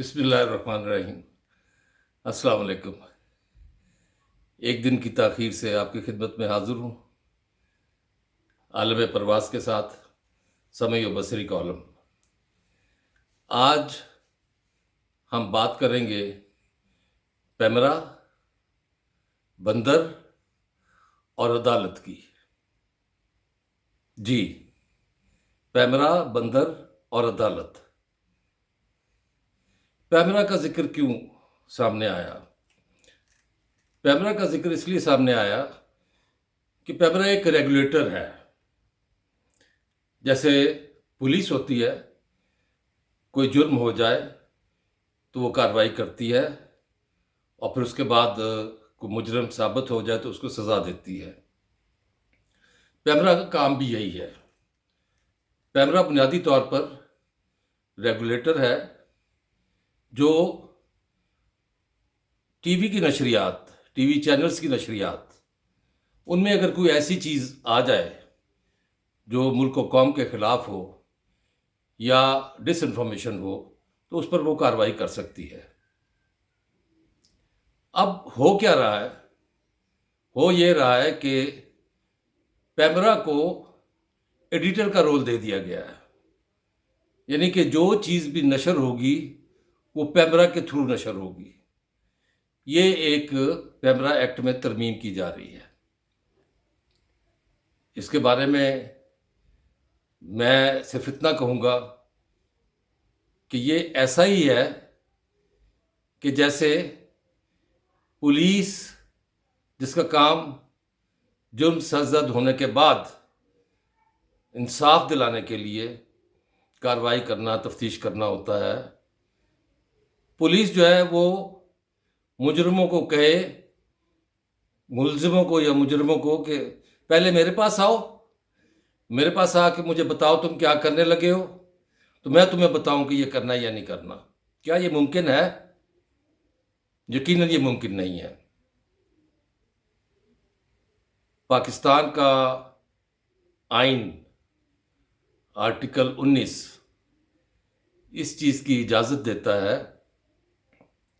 بسم اللہ الرحمن الرحیم۔ السلام علیکم۔ ایک دن کی تاخیر سے آپ کی خدمت میں حاضر ہوں، عالم پرواز کے ساتھ سمعی و بصری کالم۔ آج ہم بات کریں گے پیمرا، بندر اور عدالت کی۔ جی، پیمرا، بندر اور عدالت۔ پیمرا کا ذکر کیوں سامنے آیا؟ پیمرا کا ذکر اس لیے سامنے آیا کہ پیمرا ایک ریگولیٹر ہے۔ جیسے پولیس ہوتی ہے، کوئی جرم ہو جائے تو وہ کارروائی کرتی ہے اور پھر اس کے بعد کوئی مجرم ثابت ہو جائے تو اس کو سزا دیتی ہے۔ پیمرا کا کام بھی یہی ہے۔ پیمرا بنیادی طور پر ریگولیٹر ہے جو ٹی وی کی نشریات، ٹی وی چینلز کی نشریات، ان میں اگر کوئی ایسی چیز آ جائے جو ملک و قوم کے خلاف ہو یا ڈس انفارمیشن ہو تو اس پر وہ کارروائی کر سکتی ہے۔ اب ہو کیا رہا ہے؟ ہو یہ رہا ہے کہ پیمرا کو ایڈیٹر کا رول دے دیا گیا ہے، یعنی کہ جو چیز بھی نشر ہوگی وہ پیمرا کے تھرو نشر ہوگی۔ یہ ایک پیمرا ایکٹ میں ترمیم کی جا رہی ہے۔ اس کے بارے میں صرف اتنا کہوں گا کہ یہ ایسا ہی ہے کہ جیسے پولیس جس کا کام جرم سرزد ہونے کے بعد انصاف دلانے کے لیے کارروائی کرنا، تفتیش کرنا ہوتا ہے، پولیس جو ہے وہ مجرموں کو کہے، ملزموں کو یا مجرموں کو، کہ پہلے میرے پاس آؤ، میرے پاس آ کے مجھے بتاؤ تم کیا کرنے لگے ہو، تو میں تمہیں بتاؤں کہ یہ کرنا یا نہیں کرنا۔ کیا یہ ممکن ہے؟ یقیناً یہ ممکن نہیں ہے۔ پاکستان کا آئین آرٹیکل 19 اس چیز کی اجازت دیتا ہے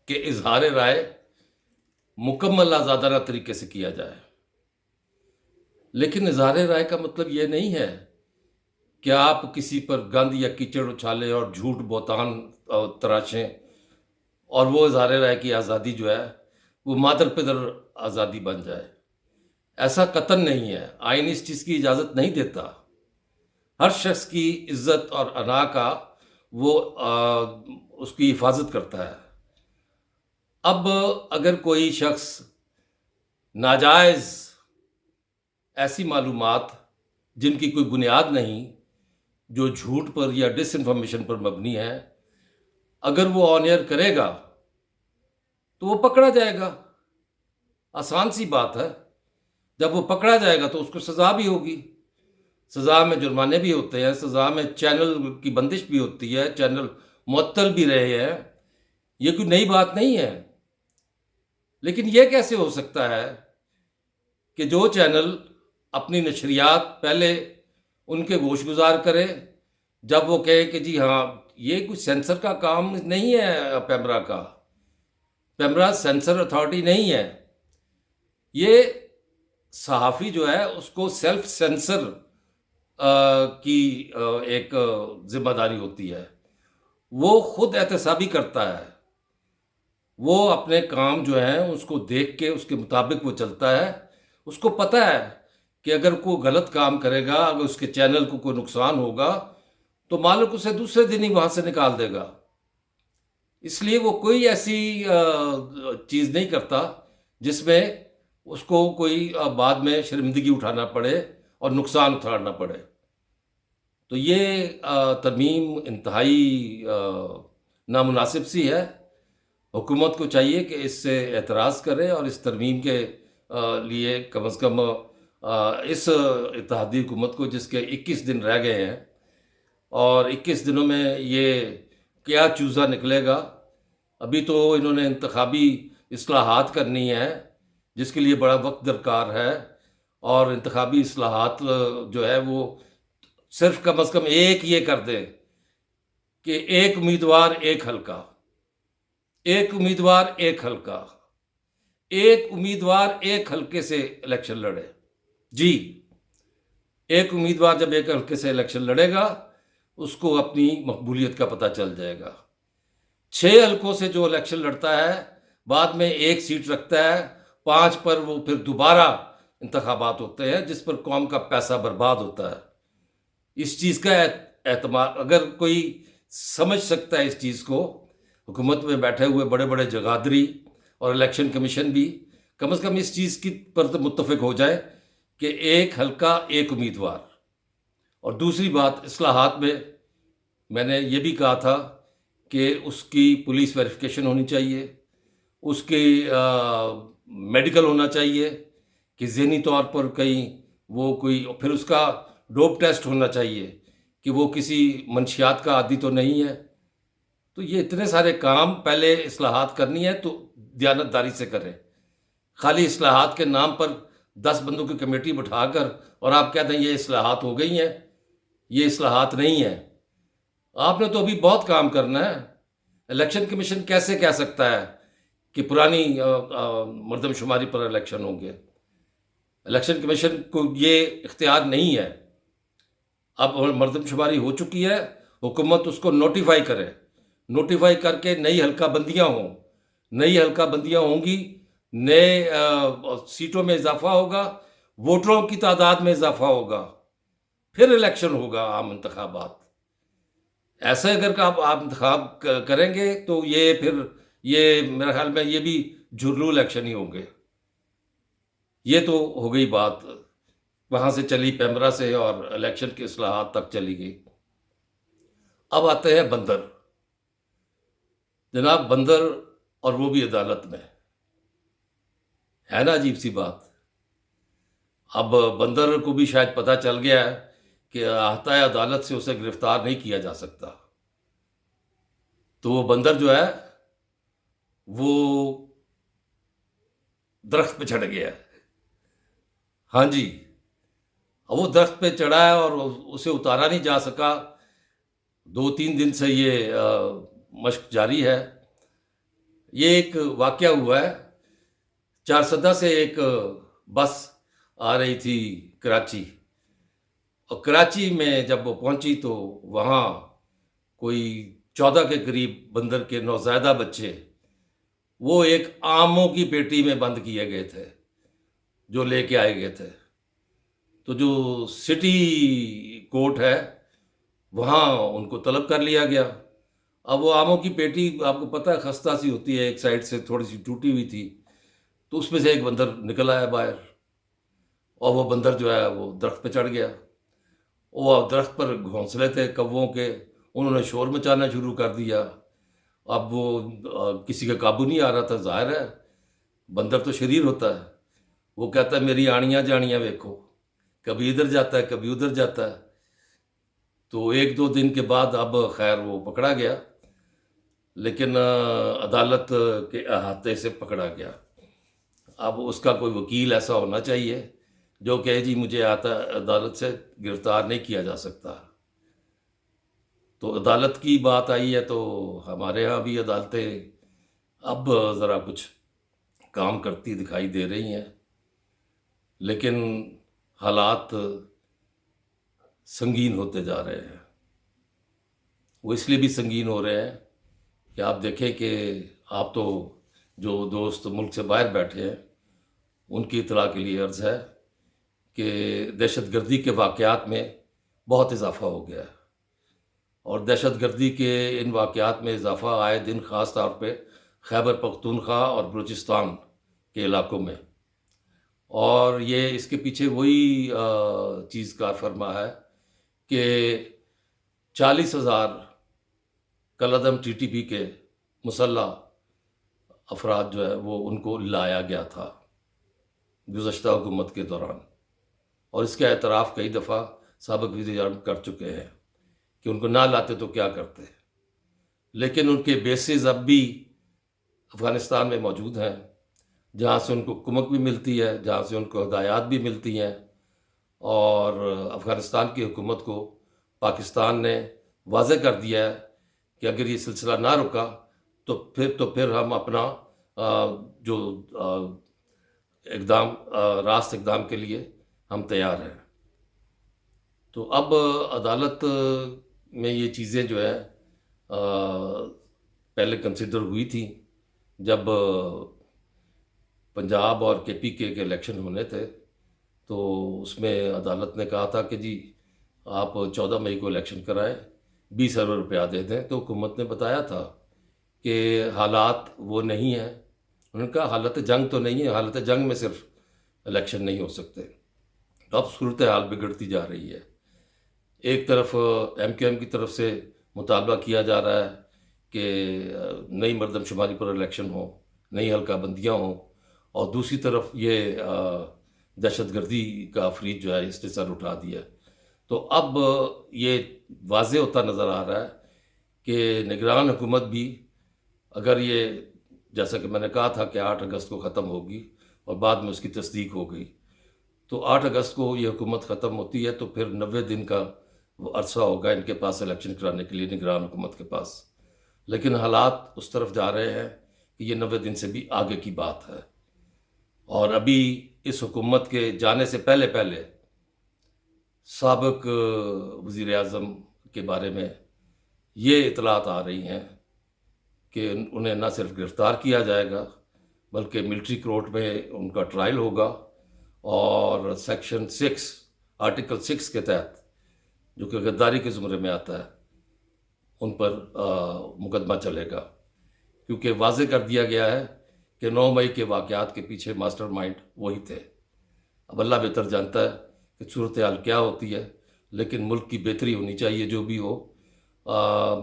کہ اظہار رائے مکمل آزادانہ طریقے سے کیا جائے، لیکن اظہار رائے کا مطلب یہ نہیں ہے کہ آپ کسی پر گند یا کیچڑ اچھالیں اور جھوٹ بہتان تراشیں اور وہ اظہار رائے کی آزادی جو ہے وہ مادر پدر آزادی بن جائے۔ ایسا قطعاً نہیں ہے، آئین اس چیز کی اجازت نہیں دیتا۔ ہر شخص کی عزت اور انا کا وہ اس کی حفاظت کرتا ہے۔ اب اگر کوئی شخص ناجائز ایسی معلومات جن کی کوئی بنیاد نہیں، جو جھوٹ پر یا ڈس انفارمیشن پر مبنی ہے، اگر وہ آن ایئر کرے گا تو وہ پکڑا جائے گا۔ آسان سی بات ہے۔ جب وہ پکڑا جائے گا تو اس کو سزا بھی ہوگی۔ سزا میں جرمانے بھی ہوتے ہیں، سزا میں چینل کی بندش بھی ہوتی ہے، چینل معطل بھی رہے ہیں۔ یہ کوئی نئی بات نہیں ہے۔ لیکن یہ کیسے ہو سکتا ہے کہ جو چینل اپنی نشریات پہلے ان کے گوش گزار کرے، جب وہ کہے کہ جی ہاں یہ کوئی سینسر کا کام نہیں ہے، پیمرا کا، پیمرا سینسر اتھارٹی نہیں ہے، یہ صحافی جو ہے اس کو سیلف سینسر کی ایک ذمہ داری ہوتی ہے۔ وہ خود احتسابی کرتا ہے، وہ اپنے کام جو ہیں اس کو دیکھ کے اس کے مطابق وہ چلتا ہے۔ اس کو پتہ ہے کہ اگر کوئی غلط کام کرے گا، اگر اس کے چینل کو کوئی نقصان ہوگا تو مالک اسے دوسرے دن ہی وہاں سے نکال دے گا۔ اس لیے وہ کوئی ایسی چیز نہیں کرتا جس میں اس کو کوئی بعد میں شرمندگی اٹھانا پڑے اور نقصان اٹھانا پڑے۔ تو یہ ترمیم انتہائی نامناسب سی ہے۔ حکومت کو چاہیے کہ اس سے اعتراض کرے اور اس ترمیم کے لیے کم از کم اس اتحادی حکومت کو، جس کے 21 دن رہ گئے ہیں اور 21 دنوں میں یہ کیا چوزا نکلے گا۔ ابھی تو انہوں نے انتخابی اصلاحات کرنی ہے جس کے لیے بڑا وقت درکار ہے، اور انتخابی اصلاحات جو ہے وہ صرف کم از کم ایک یہ کر دیں کہ ایک امیدوار ایک حلقہ، ایک امیدوار ایک حلقہ، ایک امیدوار ایک حلقے سے الیکشن لڑے. جی، ایک امیدوار جب ایک حلقے سے الیکشن لڑے گا اس کو اپنی مقبولیت کا پتہ چل جائے گا. 6 حلقوں سے جو الیکشن لڑتا ہے بعد میں ایک سیٹ رکھتا ہے، 5 پر وہ پھر دوبارہ انتخابات ہوتے ہیں جس پر قوم کا پیسہ برباد ہوتا ہے. اس چیز کا اعتماد اگر کوئی سمجھ سکتا ہے اس چیز کو، حکومت میں بیٹھے ہوئے بڑے بڑے جگادری اور الیکشن کمیشن بھی کم از کم اس چیز کی پر متفق ہو جائے کہ ایک حلقہ ایک امیدوار. اور دوسری بات، اصلاحات میں نے یہ بھی کہا تھا کہ اس کی پولیس ویریفیکیشن ہونی چاہیے، اس کی میڈیکل ہونا چاہیے کہ ذہنی طور پر کہیں وہ کوئی، پھر اس کا ڈوپ ٹیسٹ ہونا چاہیے کہ وہ کسی منشیات کا عادی تو نہیں ہے. تو یہ اتنے سارے کام پہلے اصلاحات کرنی ہے تو دیانتداری سے کریں. خالی اصلاحات کے نام پر 10 بندوں کی کمیٹی بٹھا کر اور آپ کہتے ہیں یہ اصلاحات ہو گئی ہیں، یہ اصلاحات نہیں ہیں. آپ نے تو ابھی بہت کام کرنا ہے. الیکشن کمیشن کیسے کہہ سکتا ہے کہ پرانی مردم شماری پر الیکشن ہوں گے؟ الیکشن کمیشن کو یہ اختیار نہیں ہے. اب مردم شماری ہو چکی ہے، حکومت اس کو نوٹیفائی کرے، نوٹیفائی کر کے نئی حلقہ بندیاں ہوں، نئی حلقہ بندیاں ہوں گی، نئے سیٹوں میں اضافہ ہوگا، ووٹروں کی تعداد میں اضافہ ہوگا، پھر الیکشن ہوگا، عام انتخابات. ایسے اگر آپ انتخاب کریں گے تو یہ پھر یہ میرے خیال میں یہ بھی جھرلو الیکشن ہی ہوں گے. یہ تو ہو گئی بات، وہاں سے چلی پیمرا سے اور الیکشن کے اصلاحات تک چلی گئی. اب آتے ہیں بندر. جناب بندر، اور وہ بھی عدالت میں، ہے نا عجیب سی بات. اب بندر کو بھی شاید پتہ چل گیا ہے کہ احاطہ عدالت سے اسے گرفتار نہیں کیا جا سکتا. تو وہ بندر جو ہے وہ درخت پہ چڑھ گیا ہے. ہاں جی، وہ درخت پہ چڑھا ہے اور اسے اتارا نہیں جا سکا. 2-3 دن سے یہ مشق جاری ہے. یہ ایک واقعہ ہوا ہے، چارسدہ سے ایک بس آ رہی تھی کراچی، اور کراچی میں جب وہ پہنچی تو وہاں کوئی 14 کے قریب بندر کے نوزائیدہ بچے وہ ایک آموں کی پیٹی میں بند کیے گئے تھے جو لے کے آئے گئے تھے. تو جو سٹی کورٹ ہے وہاں ان کو طلب کر لیا گیا. اب وہ آموں کی پیٹی آپ کو پتہ ہے خستہ سی ہوتی ہے، ایک سائڈ سے تھوڑی سی ٹوٹی ہوئی تھی، تو اس میں سے ایک بندر نکل آیا باہر، اور وہ بندر جو ہے وہ درخت پہ چڑھ گیا. وہ درخت پر گھونسلے تھے کووں کے، انہوں نے شور مچانا شروع کر دیا. اب وہ کسی کا قابو نہیں آ رہا تھا. ظاہر ہے بندر تو شریر ہوتا ہے، وہ کہتا ہے میری آڑیاں جاڑیاں ویکھو، کبھی ادھر جاتا ہے کبھی ادھر جاتا ہے. تو 1-2 دن کے بعد اب خیر وہ پکڑا گیا، لیکن عدالت کے احاطے سے پکڑا گیا. اب اس کا کوئی وکیل ایسا ہونا چاہیے جو کہے جی مجھے عدالت سے گرفتار نہیں کیا جا سکتا. تو عدالت کی بات آئی ہے تو ہمارے ہاں بھی عدالتیں اب ذرا کچھ کام کرتی دکھائی دے رہی ہیں، لیکن حالات سنگین ہوتے جا رہے ہیں. وہ اس لیے بھی سنگین ہو رہے ہیں کہ آپ دیکھیں کہ آپ تو جو دوست ملک سے باہر بیٹھے ہیں ان کی اطلاع کے لیے عرض ہے کہ دہشت گردی کے واقعات میں بہت اضافہ ہو گیا ہے، اور دہشت گردی کے ان واقعات میں اضافہ آئے دن خاص طور پہ خیبر پختونخوا اور بلوچستان کے علاقوں میں. اور یہ اس کے پیچھے وہی چیز کار فرما ہے کہ 40,000 کالعدم ٹی ٹی پی کے مسلح افراد جو ہے وہ ان کو لایا گیا تھا گزشتہ حکومت کے دوران، اور اس کا اعتراف کئی دفعہ سابق وزیر اعظم کر چکے ہیں کہ ان کو نہ لاتے تو کیا کرتے. لیکن ان کے بیسز اب بھی افغانستان میں موجود ہیں، جہاں سے ان کو کمک بھی ملتی ہے، جہاں سے ان کو ہدایات بھی ملتی ہیں. اور افغانستان کی حکومت کو پاکستان نے واضح کر دیا ہے کہ اگر یہ سلسلہ نہ رکا تو پھر ہم اپنا جو راست اقدام کے لیے ہم تیار ہیں۔ تو اب عدالت میں یہ چیزیں جو ہے پہلے کنسیڈر ہوئی تھیں جب پنجاب اور کے پی کے الیکشن ہونے تھے، تو اس میں عدالت نے کہا تھا کہ جی آپ 14 مئی کو الیکشن کرائیں، 20 ارب روپیہ دے دیں۔ تو حکومت نے بتایا تھا کہ حالات وہ نہیں ہیں، انہوں نے کہا حالت جنگ تو نہیں ہے، حالت جنگ میں صرف الیکشن نہیں ہو سکتے۔ تو اب صورتحال بگڑتی جا رہی ہے، ایک طرف ایم کیو ایم کی طرف سے مطالبہ کیا جا رہا ہے کہ نئی مردم شماری پر الیکشن ہو، نئی حلقہ بندیاں ہوں، اور دوسری طرف یہ دہشت گردی کا افریج جو ہے اس نے سر اٹھا دیا۔ تو اب یہ واضح ہوتا نظر آ رہا ہے کہ نگران حکومت بھی، اگر یہ جیسا کہ میں نے کہا تھا کہ 8 اگست کو ختم ہوگی اور بعد میں اس کی تصدیق ہو گئی، تو 8 اگست کو یہ حکومت ختم ہوتی ہے تو پھر 90 دن کا وہ عرصہ ہوگا ان کے پاس الیکشن کرانے کے لیے، نگران حکومت کے پاس۔ لیکن حالات اس طرف جا رہے ہیں کہ یہ 90 دن سے بھی آگے کی بات ہے، اور ابھی اس حکومت کے جانے سے پہلے سابق وزیر اعظم کے بارے میں یہ اطلاعات آ رہی ہیں کہ انہیں نہ صرف گرفتار کیا جائے گا بلکہ ملٹری کورٹ میں ان کا ٹرائل ہوگا، اور سیکشن 6 آرٹیکل 6 کے تحت، جو کہ غداری کے زمرے میں آتا ہے، ان پر مقدمہ چلے گا، کیونکہ واضح کر دیا گیا ہے کہ 9 مئی کے واقعات کے پیچھے ماسٹر مائنڈ وہی تھے۔ اب اللہ بہتر جانتا ہے کہ صورتحال کیا ہوتی ہے، لیکن ملک کی بہتری ہونی چاہیے جو بھی ہو۔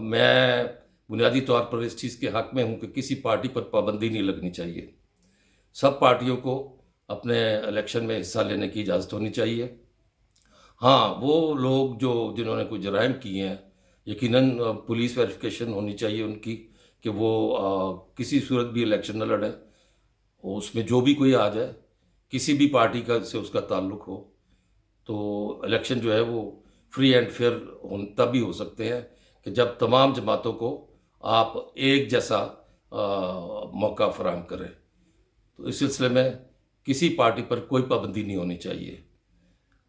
میں بنیادی طور پر اس چیز کے حق میں ہوں کہ کسی پارٹی پر پابندی نہیں لگنی چاہیے، سب پارٹیوں کو اپنے الیکشن میں حصہ لینے کی اجازت ہونی چاہیے۔ ہاں، وہ لوگ جنہوں نے کوئی جرائم کیے ہیں، یقیناً پولیس ویریفیکیشن ہونی چاہیے ان کی کہ وہ کسی صورت بھی الیکشن نہ لڑیں، اس میں جو بھی کوئی آ جائے، کسی بھی پارٹی کا سے اس کا تعلق ہو، تو الیکشن جو ہے وہ فری اینڈ فیئر تب ہی ہو سکتے ہیں کہ جب تمام جماعتوں کو آپ ایک جیسا موقع فراہم کریں۔ تو اس سلسلے میں کسی پارٹی پر کوئی پابندی نہیں ہونی چاہیے۔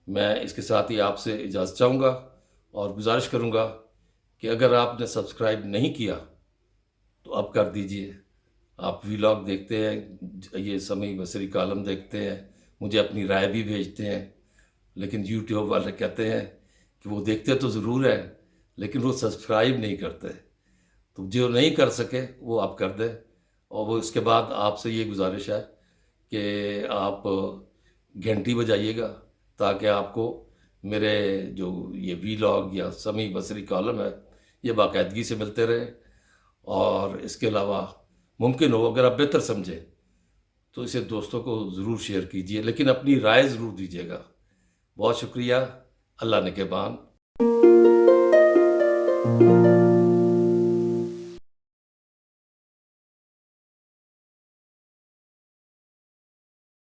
میں اس کے ساتھ ہی آپ سے اجازت چاہوں گا اور گزارش کروں گا کہ اگر آپ نے سبسکرائب نہیں کیا تو اب کر دیجئے۔ آپ ویلاگ دیکھتے ہیں، یہ سمیع بصری کالم دیکھتے ہیں، مجھے اپنی رائے بھی بھیجتے ہیں، لیکن یوٹیوب والے کہتے ہیں کہ وہ دیکھتے تو ضرور ہیں لیکن وہ سبسکرائب نہیں کرتے۔ تو جو نہیں کر سکے وہ آپ کر دیں، اور وہ اس کے بعد آپ سے یہ گزارش ہے کہ آپ گھنٹی بجائیے گا تاکہ آپ کو میرے جو یہ ویلاگ یا سمیع بصری کالم ہے یہ باقاعدگی سے ملتے رہے۔ اور اس کے علاوہ ممکن ہو اگر آپ بہتر سمجھیں تو اسے دوستوں کو ضرور شیئر کیجئے، لیکن اپنی رائے ضرور دیجیے گا۔ بہت شکریہ، اللہ نگہبان۔